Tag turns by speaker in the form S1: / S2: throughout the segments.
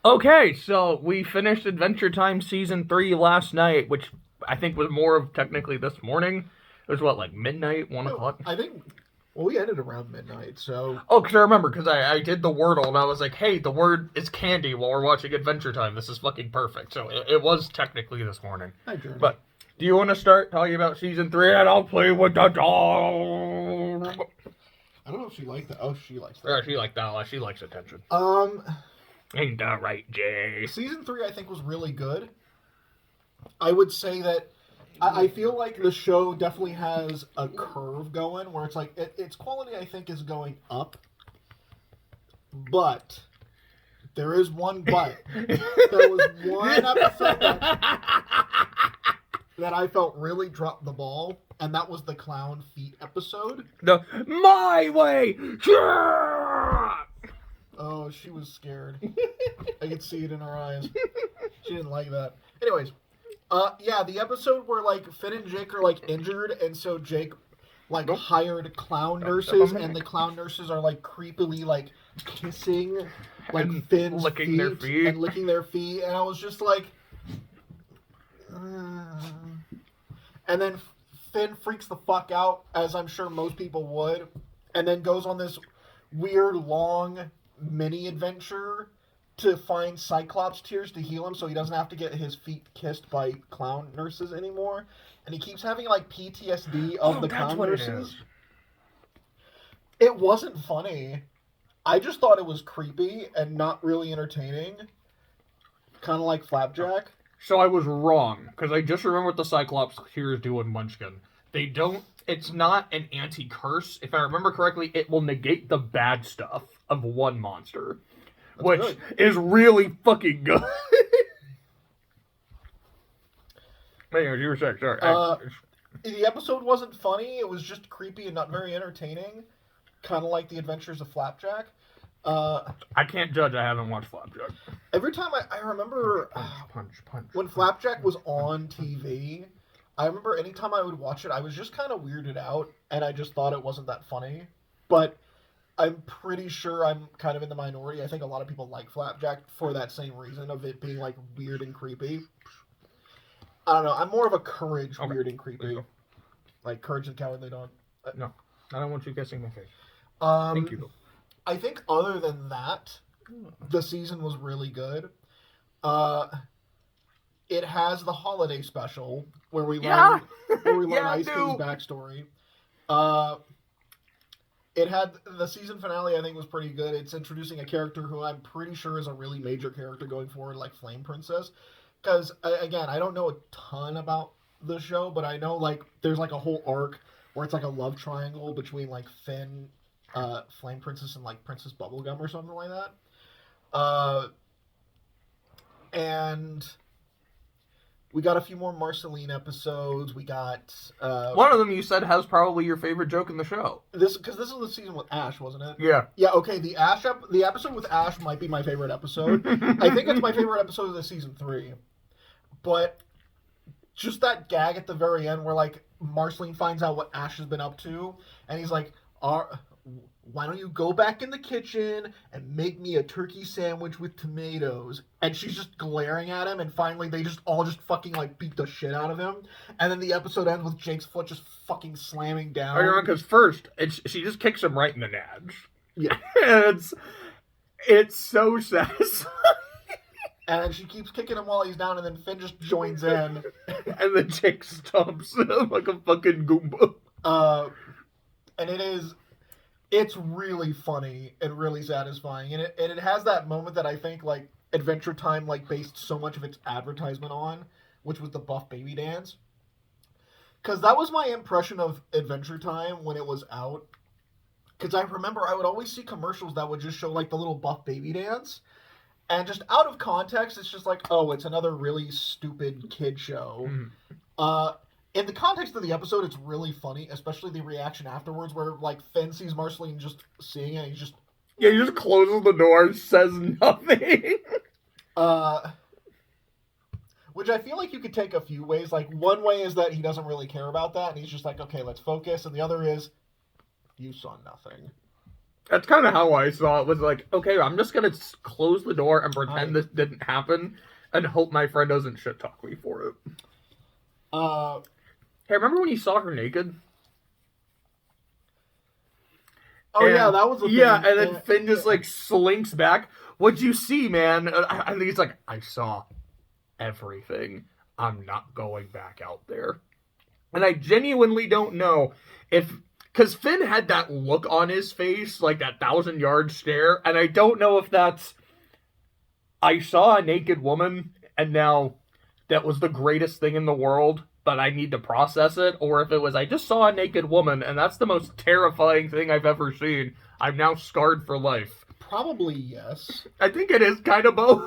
S1: Okay, so we finished Adventure Time Season 3 last night, which I think was more of technically this morning. It was what, like midnight, 1
S2: No,
S1: o'clock?
S2: I think, well, we ended around midnight, so...
S1: Oh, because I remember, because I did the Wordle, and I was like, hey, the word is candy while we're watching Adventure Time. This is fucking perfect. So it was technically this morning.
S2: Hi, Journey.
S1: But do you want to start talking about Season 3, and I'll play with the dog?
S2: I don't know if she liked that. Oh, she likes that.
S1: Yeah, she liked that a lot. She likes attention. Ain't that right, Jay?
S2: Season 3, I think, was really good. I would say that I feel like the show definitely has a curve going where it's like its quality, I think, is going up. But there is one but. There was one episode that I felt really dropped the ball, and that was the clown feet episode.
S1: The My Way!
S2: Oh, she was scared. I could see it in her eyes. She didn't like that. Anyways, yeah, the episode where, like, Finn and Jake are, like, injured, and so Jake, like, hired clown nurses, and the clown nurses are, like, creepily, like, kissing, like,
S1: and
S2: Finn's
S1: licking
S2: feet,
S1: their feet.
S2: and licking their feet, and I was just like... And then Finn freaks the fuck out, as I'm sure most people would, and then goes on this weird, long mini-adventure to find Cyclops tears to heal him so he doesn't have to get his feet kissed by clown nurses anymore. And he keeps having, like, PTSD of the clown nurses. It wasn't funny. I just thought it was creepy and not really entertaining. Kind of like Flapjack.
S1: So I was wrong, because I just remember what the Cyclops tears do in Munchkin. They don't... It's not an anti-curse. If I remember correctly, it will negate the bad stuff of one monster.
S2: That's
S1: which
S2: good.
S1: is really fucking good. Anyways, you were saying, sorry.
S2: The episode wasn't funny. It was just creepy and not very entertaining. Kind of like The Adventures of Flapjack.
S1: I can't judge. I haven't watched Flapjack.
S2: Every time I remember
S1: Punch.
S2: when Flapjack was on TV, I remember anytime I would watch it, I was just kind of weirded out, and I just thought it wasn't that funny. But I'm pretty sure I'm kind of in the minority. I think a lot of people like Flapjack for that same reason of it being, like, weird and creepy. I don't know. I'm more of a Courage weird and creepy. Like Courage the Cowardly Dog.
S1: No, I don't want you kissing my face.
S2: Thank
S1: you.
S2: I think other than that, the season was really good. It has the holiday special where we learn Ice King's backstory. It had the season finale. I think was pretty good. It's introducing a character who I'm pretty sure is a really major character going forward, like Flame Princess. Because again, I don't know a ton about the show, but I know like there's like a whole arc where it's like a love triangle between like Finn, Flame Princess, and like Princess Bubblegum or something like that. And we got a few more Marceline episodes. We got
S1: one of them you said has probably your favorite joke in the show.
S2: This is the season with Ash, wasn't it?
S1: Yeah.
S2: Yeah. Okay. The episode with Ash might be my favorite episode. I think it's my favorite episode of the season 3. But just that gag at the very end where like Marceline finds out what Ash has been up to, and he's like, why don't you go back in the kitchen and make me a turkey sandwich with tomatoes? And she's just glaring at him, and finally they just all fucking like beat the shit out of him. And then the episode ends with Jake's foot just fucking slamming down.
S1: I remember because first she just kicks him right in the nads.
S2: Yeah.
S1: And it's so satisfying.
S2: And she keeps kicking him while he's down, and then Finn just joins in.
S1: And then Jake stomps him like a fucking Goomba.
S2: And it's really funny and really satisfying. And it has that moment that I think, like, Adventure Time, like, based so much of its advertisement on, which was the Buff Baby dance. Because that was my impression of Adventure Time when it was out. Because I remember I would always see commercials that would just show, like, the little Buff Baby dance. And just out of context, it's just like, oh, it's another really stupid kid show.
S1: Mm.
S2: In the context of the episode, it's really funny, especially the reaction afterwards where, like, Finn sees Marceline just seeing it, and he's just...
S1: Yeah, he just closes the door and says nothing.
S2: Which I feel like you could take a few ways. Like, one way is that he doesn't really care about that, and he's just like, okay, let's focus. And the other is, you saw nothing.
S1: That's kind of how I saw it. Was like, okay, I'm just gonna close the door and pretend this didn't happen, and hope my friend doesn't shit talk me for it. Hey, remember when you saw her naked?
S2: Oh, yeah, that was a thing.
S1: Yeah, and then Finn just, like, slinks back. What'd you see, man? I think he's like, I saw everything. I'm not going back out there. And I genuinely don't know if... Because Finn had that look on his face, like that 1,000-yard stare, and I don't know if that's... I saw a naked woman, and now that was the greatest thing in the world, but I need to process it, or if it was, I just saw a naked woman, and that's the most terrifying thing I've ever seen. I'm now scarred for life.
S2: Probably yes.
S1: I think it is kind of both.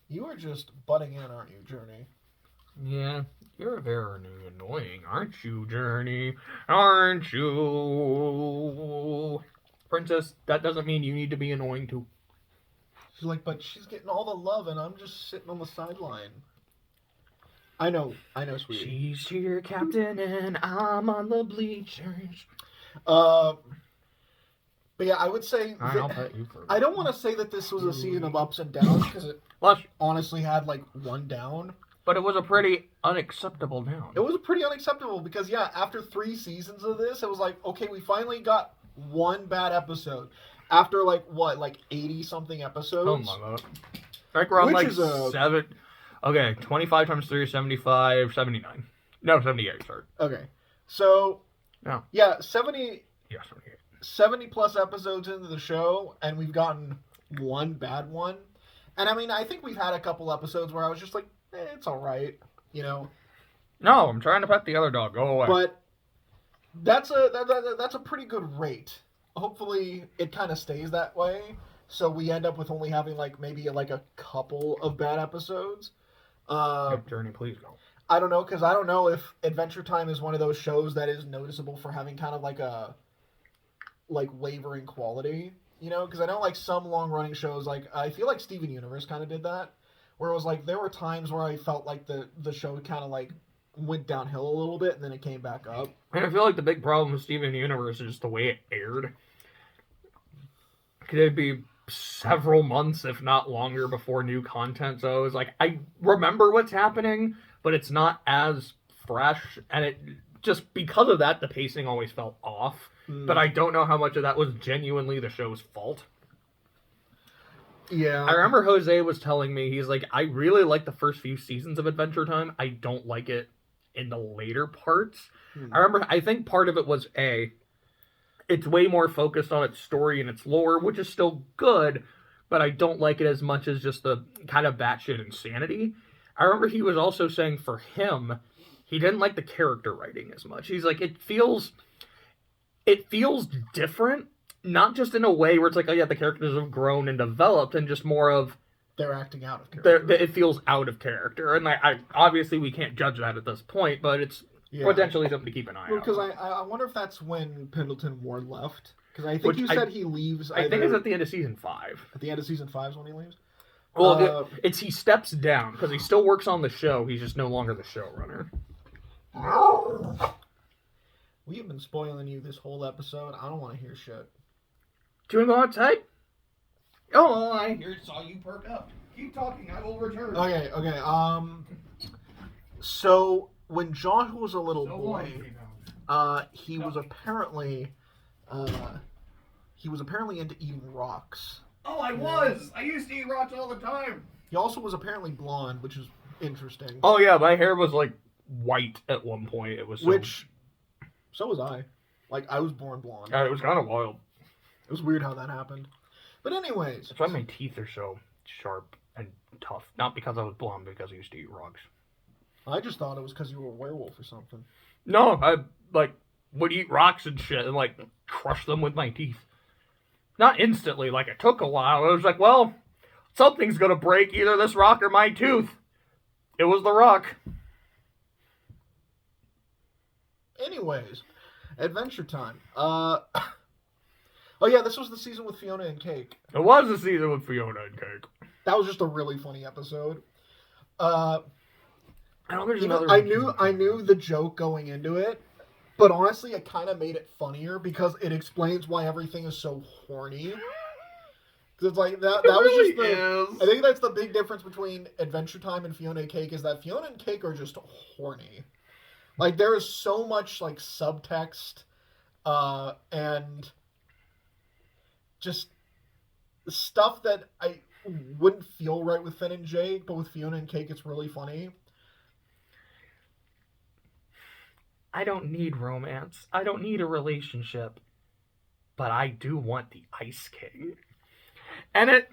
S2: You are just butting in, aren't you, Journey?
S1: Yeah, you're very annoying, aren't you, Journey? Aren't you? Princess, that doesn't mean you need to be annoying too.
S2: She's like, but she's getting all the love, and I'm just sitting on the sideline. I know, sweetie.
S1: She's your captain, and I'm on the bleachers.
S2: But yeah, I would say...
S1: I'll bet you for
S2: I don't want to say that this was a season of ups and downs, because it honestly had, like, one down.
S1: But it was a pretty unacceptable down.
S2: It was pretty unacceptable, because, yeah, after 3 seasons of this, it was like, okay, we finally got one bad episode. After, like, what, like 80-something episodes?
S1: Oh my god. Like, we're on,
S2: Which
S1: like,
S2: is
S1: 7... Okay, 25 times 3 is 75, 79. No, 78, sorry.
S2: Okay. So,
S1: No.
S2: yeah, 70...
S1: Yeah, 78.
S2: 70-plus episodes into the show, and we've gotten one bad one. And, I mean, I think we've had a couple episodes where I was just like, it's all right, you know?
S1: No, I'm trying to pet the other dog. Go away.
S2: But that's a pretty good rate. Hopefully, it kind of stays that way, so we end up with only having, like, maybe, like, a couple of bad episodes.
S1: Journey, please go.
S2: I don't know, because I don't know if Adventure Time is one of those shows that is noticeable for having kind of, like, a... like wavering quality, you know, because I know like some long-running shows, like I feel like Steven Universe kind of did that, where it was like there were times where I felt like the show kind of like went downhill a little bit and then it came back up.
S1: And I feel like the big problem with Steven Universe is the way it aired. Could it be several months, if not longer, before new content? So it was like I remember what's happening, but it's not as fresh, and it just because of that, the pacing always felt off. But I don't know how much of that was genuinely the show's fault.
S2: Yeah.
S1: I remember Jose was telling me, he's like, I really like the first few seasons of Adventure Time. I don't like it in the later parts. I think part of it was it's way more focused on its story and its lore, which is still good, but I don't like it as much as just the kind of batshit insanity. I remember he was also saying for him, he didn't like the character writing as much. He's like, it feels different, not just in a way where it's like, oh yeah, the characters have grown and developed, and just more of
S2: they're acting out of character.
S1: It feels out of character, and I obviously we can't judge that at this point, but it's potentially something to keep an eye on.
S2: Because I wonder if that's when Pendleton Ward left. Because I think said he leaves.
S1: I think it's at the end of season 5.
S2: At the end of season 5 is when he leaves.
S1: Well, he steps down because he still works on the show. He's just no longer the showrunner.
S2: We have been spoiling you this whole episode. I don't want to hear shit.
S1: Do you want to go outside? Oh, I saw you perk up. Keep talking. I will return.
S2: Okay. So when John was a little boy, he was apparently into eating rocks.
S1: Oh, I was. I used to eat rocks all the time.
S2: He also was apparently blonde, which is interesting.
S1: Oh yeah, my hair was like white at one point. It was
S2: so was I. Like, I was born blonde.
S1: It was kind of wild.
S2: It was weird how that happened. But anyways.
S1: That's why my teeth are so sharp and tough. Not because I was blonde, because I used to eat rocks.
S2: I just thought it was because you were a werewolf or something.
S1: No, I, would eat rocks and shit and, crush them with my teeth. Not instantly, it took a while. I was like, well, something's gonna break, either this rock or my tooth. It was the rock.
S2: Anyways, Adventure Time. Oh yeah, this was the season with Fiona and Cake.
S1: It was the season with Fiona and Cake.
S2: That was just a really funny episode.
S1: I don't think there's another.
S2: I knew the joke going into it, But honestly, it kind of made it funnier because it explains why everything is so horny. Because it's like that was
S1: really
S2: just the.
S1: is.
S2: I think that's the big difference between Adventure Time and Fiona and Cake is that Fiona and Cake are just horny. Like there is so much like subtext, and just stuff that I wouldn't feel right with Finn and Jake, but with Fiona and Cake, it's really funny.
S1: I don't need romance. I don't need a relationship. But I do want the Ice King. And it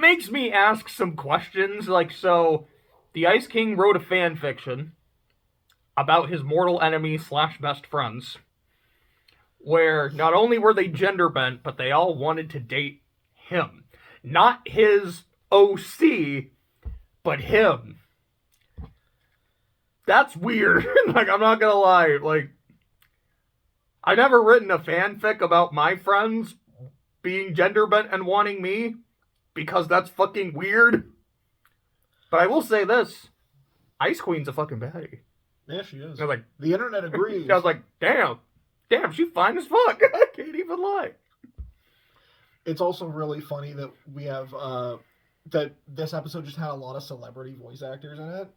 S1: makes me ask some questions. Like, so, the Ice King wrote a fan fiction about his mortal enemy / best friends, where not only were they gender bent, but they all wanted to date him. Not his OC, but him. That's weird. Like, I'm not gonna lie. Like, I've never written a fanfic about my friends being gender bent and wanting me, because that's fucking weird. But I will say this. Ice Queen's a fucking baddie.
S2: Yeah, she is.
S1: I was like,
S2: the internet agrees.
S1: I was like, damn, she's fine as fuck. I can't even lie.
S2: It's also really funny that we have, that this episode just had a lot of celebrity voice actors in it.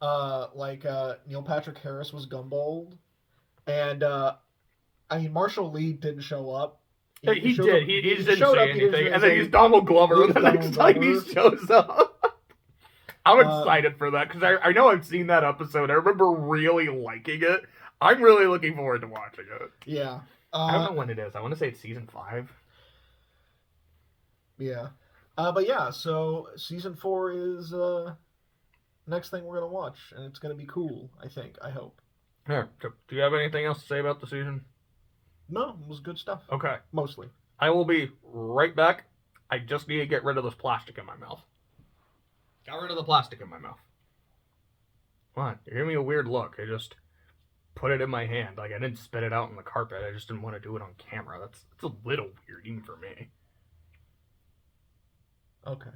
S2: Neil Patrick Harris was Gumball, and I mean Marshall Lee didn't show up.
S1: He did. He just didn't
S2: showed
S1: say
S2: up, he didn't
S1: anything,
S2: say
S1: and then he's Donald Glover the next time he shows up. I'm excited for that because I know I've seen that episode. I remember really liking it. I'm really looking forward to watching it.
S2: Yeah,
S1: I don't know when it is. I want to say it's season 5.
S2: Yeah, but yeah. So season 4 is next thing we're gonna watch, and it's gonna be cool. I think. I hope.
S1: Here, do you have anything else to say about the season?
S2: No, it was good stuff.
S1: Okay.
S2: Mostly.
S1: I will be right back. I just need to get rid of this plastic in my mouth. Got rid of the plastic in my mouth. What? You're giving me a weird look. I just put it in my hand. Like, I didn't spit it out on the carpet. I just didn't want to do it on camera. That's a little weird, even for me.
S2: Okay.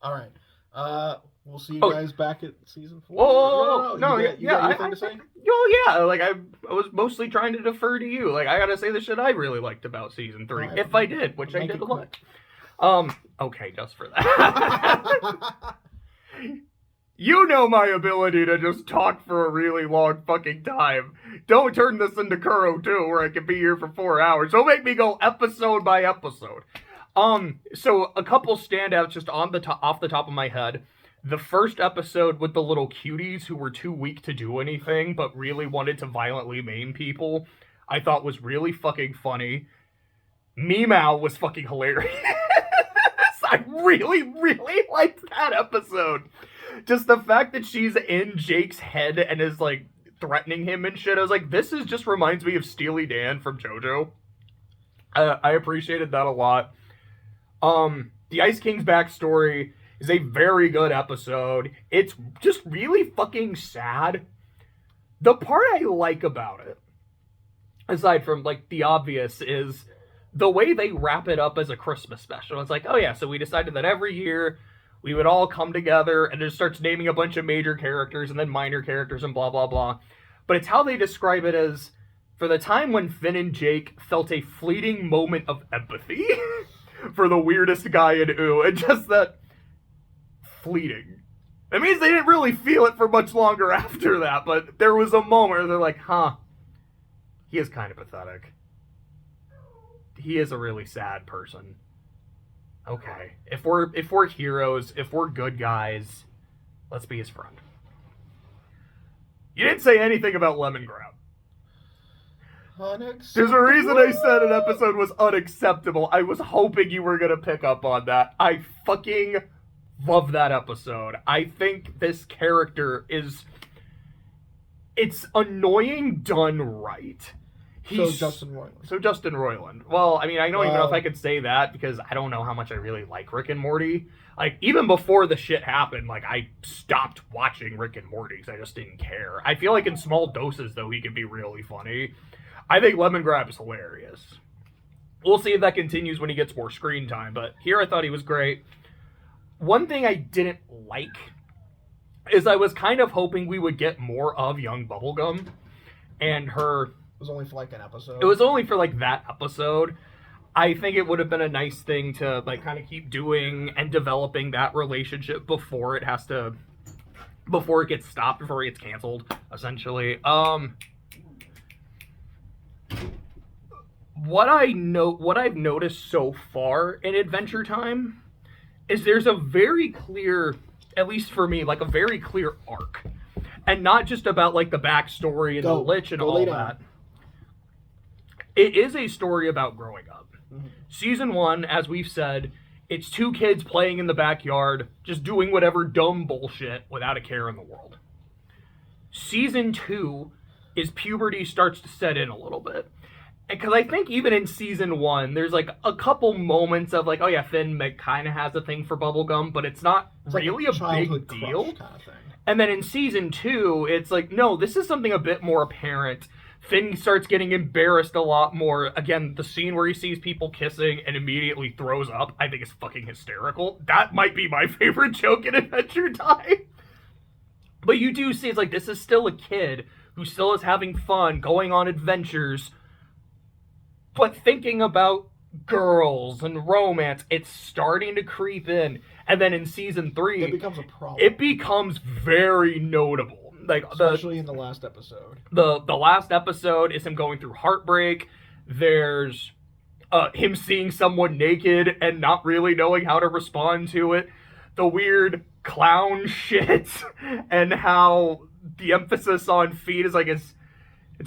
S2: All right. We'll see you guys back at season 4.
S1: Whoa, no,
S2: you got anything to say?
S1: Yeah, like, I was mostly trying to defer to you. Like, I gotta say the shit I really liked about season 3, if I did, which I did a lot. Okay, just for that. You know my ability to just talk for a really long fucking time. Don't turn this into Kuro 2, where I can be here for 4 hours. Don't make me go episode by episode. So a couple standouts just off the top of my head. The first episode with the little cuties who were too weak to do anything, but really wanted to violently maim people, I thought was really fucking funny. Meow was fucking hilarious. I really, really liked that episode. Just the fact that she's in Jake's head and is, like, threatening him and shit. I was like, this just reminds me of Steely Dan from JoJo. I appreciated that a lot. The Ice King's backstory is a very good episode. It's just really fucking sad. The part I like about it, aside from, like, the obvious, is the way they wrap it up as a Christmas special. It's like, oh yeah, so we decided that every year we would all come together, and it starts naming a bunch of major characters and then minor characters and blah, blah, blah. But it's how they describe it as, for the time when Finn and Jake felt a fleeting moment of empathy for the weirdest guy in OO, and just that fleeting. It means they didn't really feel it for much longer after that, but there was a moment where they're like, huh, he is kind of pathetic. He is a really sad person. Okay, if we're heroes, if we're good guys, let's be his friend. You didn't say anything about Lemongrab. There's a reason I said an episode was unacceptable. I was hoping you were gonna pick up on that. I fucking love that episode. I think this character it's annoying done right.
S2: So Justin
S1: Roiland. Well, I mean, I don't even know if I could say that because I don't know how much I really like Rick and Morty. Like, even before the shit happened, like, I stopped watching Rick and Morty because I just didn't care. I feel like in small doses, though, he can be really funny. I think Lemongrab is hilarious. We'll see if that continues when he gets more screen time, but here I thought he was great. One thing I didn't like is I was kind of hoping we would get more of Young Bubblegum. and her...
S2: It was only for like an episode.
S1: It was only for like that episode. I think it would have been a nice thing to like kind of keep doing and developing that relationship before it gets stopped, before it gets canceled, essentially. What I've noticed so far in Adventure Time is there's a very clear, at least for me, like a very clear arc. And not just about like the backstory and the Lich and all that. It is a story about growing up. Mm-hmm. Season 1, as we've said, it's 2 kids playing in the backyard, just doing whatever dumb bullshit without a care in the world. Season 2 is puberty starts to set in a little bit. Because I think even in Season 1, there's like a couple moments of like, oh yeah, Finn kind of has a thing for bubblegum, but it's not really a big deal. Kind of thing. And then in Season 2, it's like, no, this is something a bit more apparent. Finn starts getting embarrassed a lot more. Again, the scene where he sees people kissing and immediately throws up, I think is fucking hysterical. That might be my favorite joke in Adventure Time. But you do see, it's like, this is still a kid who still is having fun, going on adventures, but thinking about girls and romance. It's starting to creep in. And then in Season 3...
S2: it becomes a problem.
S1: It becomes very notable. Like
S2: especially in the last episode.
S1: The last episode is him going through heartbreak. There's him seeing someone naked and not really knowing how to respond to it. The weird clown shit and how the emphasis on feet is like it's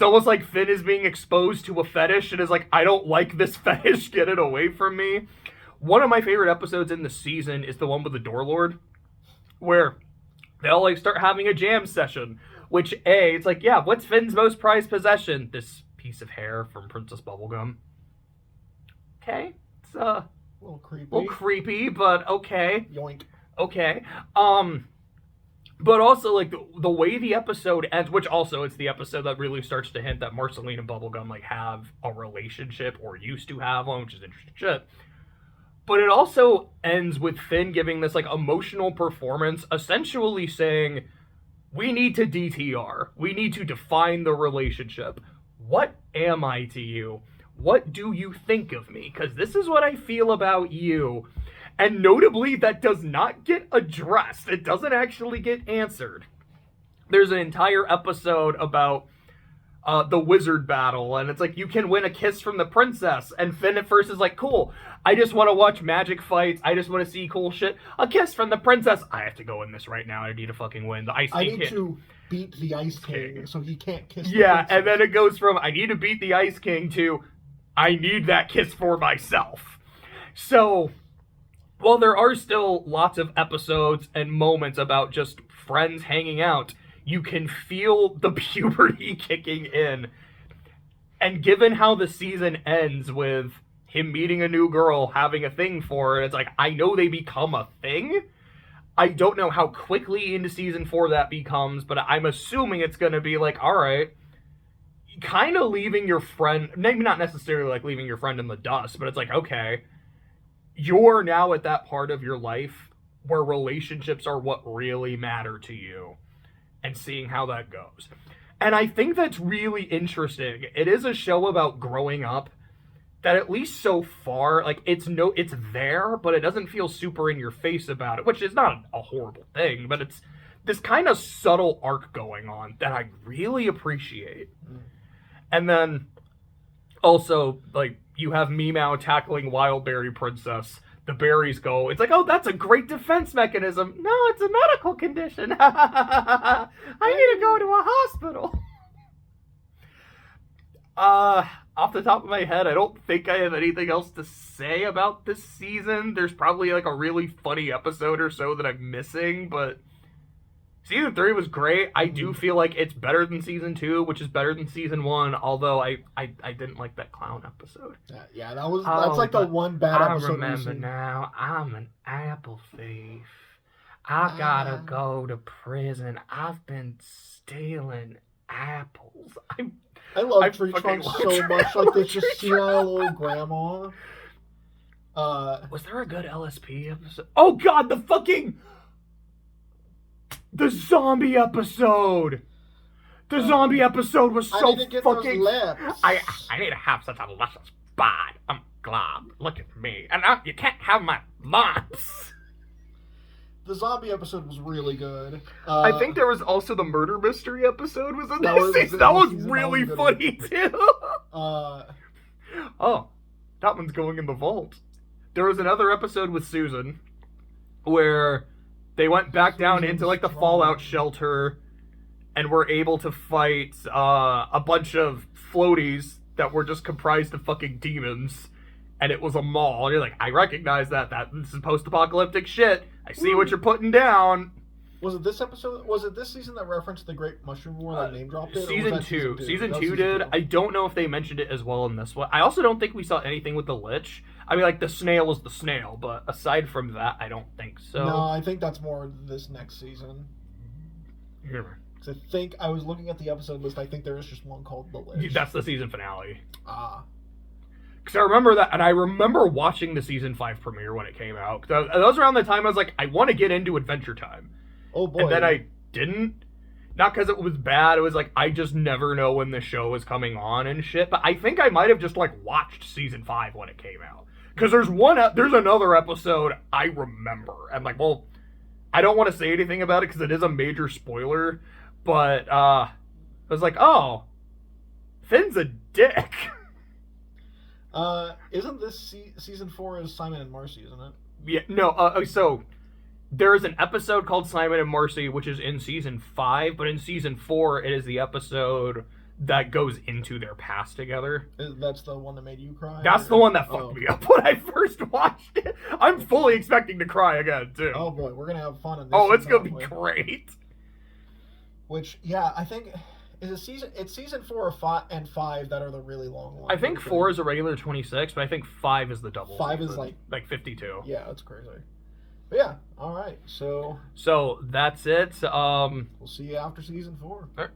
S1: almost like Finn is being exposed to a fetish and is like, I don't like this fetish, get it away from me. One of my favorite episodes in the season is the one with the Door Lord, where they'll like start having a jam session, which it's like, yeah, what's Finn's most prized possession? This piece of hair from Princess Bubblegum. Okay, it's a little creepy, but okay.
S2: Yoink.
S1: Okay. But also like the way the episode ends, which also it's the episode that really starts to hint that Marceline and Bubblegum like have a relationship or used to have one, which is interesting shit. But it also ends with Finn giving this, like, emotional performance, essentially saying, we need to DTR. We need to define the relationship. What am I to you? What do you think of me? Because this is what I feel about you. And notably, that does not get addressed. It doesn't actually get answered. There's an entire episode about the wizard battle, and it's like, you can win a kiss from the princess. And Finn at first is like, cool, I just want to watch magic fights. I just want to see cool shit. A kiss from the princess. I have to go in this right now. I need to fucking win. The Ice King.
S2: I need to beat the Ice King so he can't kiss the
S1: princess.
S2: princess.
S1: And then it goes from, I need to beat the Ice King to, I need that kiss for myself. So, while there are still lots of episodes and moments about just friends hanging out, you can feel the puberty kicking in. And given how the season ends with him meeting a new girl, having a thing for her, it's like, I know they become a thing. I don't know how quickly into season 4 that becomes, but I'm assuming it's going to be like, all right, kind of leaving your friend, maybe not necessarily like leaving your friend in the dust, but it's like, okay, you're now at that part of your life where relationships are what really matter to you. And seeing how that goes. And I think that's really interesting. It is a show about growing up that at least so far, like, it's there, but it doesn't feel super in your face about it, which is not a horrible thing, but it's this kind of subtle arc going on that I really appreciate. And then also, like, you have Meow tackling Wildberry Princess. The berries go, it's like, oh, that's a great defense mechanism. No, it's a medical condition. I need to go to a hospital. Off the top of my head, I don't think I have anything else to say about this season. There's probably like a really funny episode or so that I'm missing, but season 3 was great. I do feel like it's better than season 2, which is better than season 1, although I didn't like that clown episode.
S2: Yeah, that's like the one bad episode.
S1: I remember now, I'm an apple thief. I gotta go to prison. I've been stealing apples.
S2: I love Tree Trunk so much. Like this just senile old grandma.
S1: Was there a good LSP episode? Oh god, the zombie episode! The zombie episode was
S2: I
S1: so
S2: need to get those
S1: fucking...
S2: lips.
S1: I need to have such a luscious bod. I'm glad. Look at me. And you can't have my lumps.
S2: The zombie episode was really good.
S1: I think there was also the murder mystery episode was in
S2: That
S1: this
S2: was-
S1: season.
S2: that
S1: That
S2: was
S1: was
S2: season
S1: really
S2: one,
S1: funny, too. Oh, that one's going in the vault. There was another episode with Susan where they went back down into like the fallout shelter and were able to fight a bunch of floaties that were just comprised of fucking demons. And it was a mall. And you're like, I recognize that this is post-apocalyptic shit. I see what you're putting down.
S2: Was it this episode? Was it this season that referenced the Great Mushroom War that name dropped it? Or was
S1: Season
S2: that
S1: two. Season
S2: That was
S1: two
S2: season
S1: did.
S2: two.
S1: I don't know if they mentioned it as well in this one. I also don't think we saw anything with the Lich. I mean, like, the snail is the snail, but aside from that, I don't think so.
S2: No, I think that's more this next season.
S1: Here.
S2: Because I think I was looking at the episode list. I think there is just one called The Lich.
S1: That's the season finale.
S2: Ah.
S1: Because I remember that, and I remember watching the season 5 premiere when it came out. Because that was around the time I was like, I want to get into Adventure Time.
S2: Oh boy.
S1: And then I didn't. Not because it was bad, it was like, I just never know when the show is coming on and shit. But I think I might have just, like, watched season 5 when it came out. Because there's another episode I remember. I'm like, well, I don't want to say anything about it because it is a major spoiler. But, I was like, oh, Finn's a dick.
S2: Isn't this season 4 is Simon and Marcy, isn't it?
S1: Yeah, no, so there is an episode called Simon and Marcy, which is in season 5, but in season 4, it is the episode that goes into their past together.
S2: That's the one that made you cry?
S1: That's the one that fucked me up when I first watched it. I'm fully expecting to cry again, too.
S2: Oh boy, we're gonna have fun in this.
S1: Oh, it's gonna be
S2: probably.
S1: great.
S2: Which, yeah, I think it's season 4 or 5 and 5 that are the really long ones.
S1: I think 4 is a regular 26, but I think 5 is the double.
S2: 5 is
S1: season, like 52.
S2: Yeah, that's crazy. But yeah, all right. So
S1: that's it.
S2: we'll see you after season 4.
S1: All right.